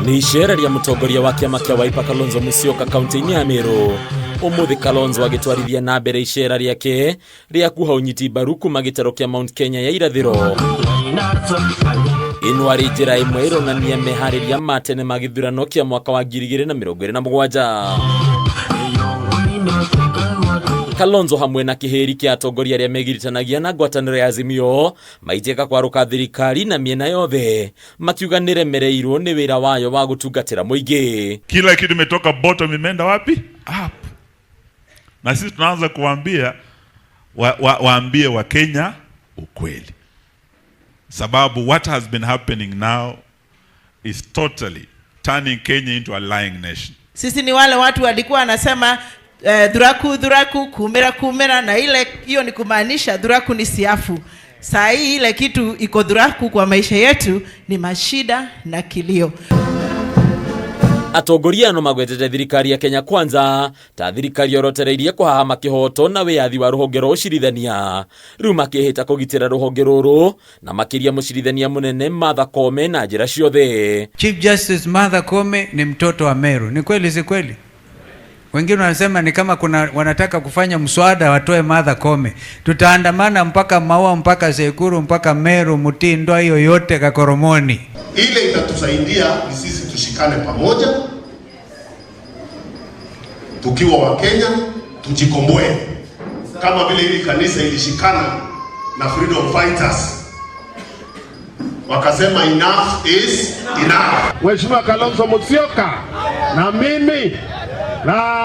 Ni ICEERA ria mutongoria wa kiama kia Wiper Kalonzo MUSYOKA kaunti-ini ya MERU. Umuthi Kalonzo agitwarithia na mbere ICEERA riake ria KUUHA unyiti MBARU kuma gitaro kia Mount Kenya ya irathiro. Ino ari njira imwe ironania mehariria ma tene ma githurano kia mwaka wa 2027. Kalonzo hamwe na KIHIIRI kia atongoria ria MEGIRITANAGIA na ngwatanĩro ya AZIMIO maiteka kwaruka thirikari na miena yothe makiuga niremereirwo ni wira wayo wa gutungatira muingi. Kila kitu imetoka bottom imeenda wapi? Up. Na sisi tunaanza kuambia waambie wa Kenya ukweli. Sababu what has been happening now is totally turning Kenya into a lying nation. Sisi ni wale watu walikuwa wanasema dhuraku kumera na ile hiyo ni kumaanisha dhuraku ni siafu. Saa hii ile kitu iko dhuraku kwa maisha yetu ni mashida na kilio. Atongoria no magwetete thirikari ya Kenya Kwanza ta thirikari yorotereirie kuhahama kihoto na wiyathi wa ruhonge rwa ucirithania riu makihita kugitira ruhonge ruru na makiria mucirithania munene Martha Koome na njira ciothe. Chief Justice Martha Koome ni mtoto wa Meru. Ni kweli si kweli? Wengine wanasema ni kama wanataka kufanya mswada watoe Martha Koome. Tutaandamana mpaka Maua, mpaka Sekuru, mpaka Meru, Mutindo, hiyo yote Kakoromoni. Ile itatusaidia ni sisi tushikane pamoja, tukiwa wa Kenya, tujikomboe kama vile hili kanisa ilishikana na freedom fighters wakasema enough is enough. Mheshimiwa Kalonzo MUSYOKA na mimi na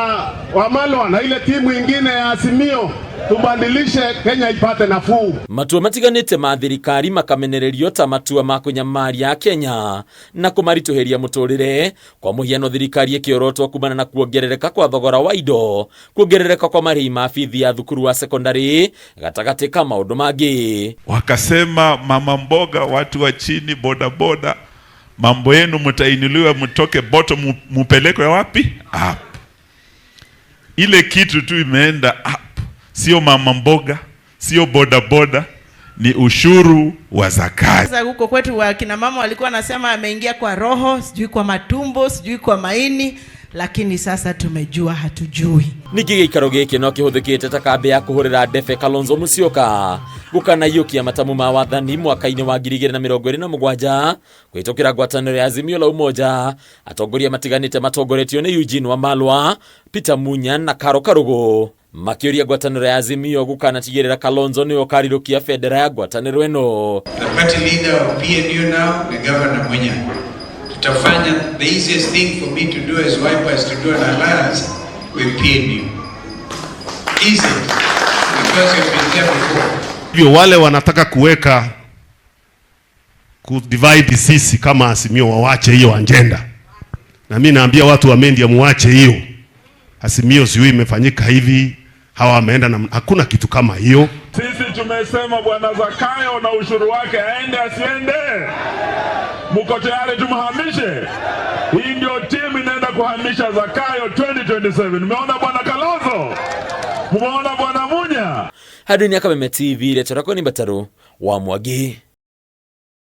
Wamalwa na ile timu ingine ya AZIMIO tubadilishe Kenya ipate nafuu. Matua matiganite ma thirikari makamenererio ta matua ma kunyamaria Kenya na kumarituheria muturire kwa muhiano thirikari ikiorotwo kumana na kuongerereka kwa thogora wa indo, kuongerereka kwa marĩhi ma bithi ya thukuru wa secondary gatagati ka maundu mangi. Wakasema mama mboga, watu wa chini, boda boda, mambo yenu mtainuliwa, mtoke bottom mupelekwe wapi? Up. Ile kitu tu imeenda up. Sio mama mboga, sio boda boda, ni ushuru wa zakati. Sasa huko kwetu kina mama walikuwa nasema ameingia kwa roho, sijui kwa matumbo, sijui kwa maini, lakini sasa tumejua hatujui. Niki gikaro giki no kihuthikite ta kambe ya kuhurira ndefe Kalonzo MUSYOKA gukana yukia matamu ma wathani mwaka-ini wa 2027 kwitokira ngwatanĩro ya AZIMIO la umoja. Atongoria matiganite matongoretio ni Eugene Wamalwa, Peter Munya na Karo Karugo makioria ngwatanĩro ya AZIMIO gukana tigirira Kalonzo ni okarirukia federa ya ngwatanĩro eno. The party leader of PNU now, the governor Munya. Tutafanya, the easiest thing for me to do as Wiper is to do an alliance with PNU. Easy, because you've been there before. Hivyo wale wanataka kuweka kudivide sisi kama AZIMIO wawache hiyo agenda. Na mimi naambia watu wa Mendi muache hiyo. AZIMIO sio imefanyika hivi, hawa wameenda na hakuna kitu kama hiyo. Sisi tumesema bwana Zakayo na ushuru wake aende asiende. Mko tayari tumhamishe? Hii ndio timu inaenda kuhamisha Zakayo 2027. Umeona bwana Kalonzo? Umeona bwana Munya? Hadi ni Akameme TV ile turakoni Bataru wa Mwagi.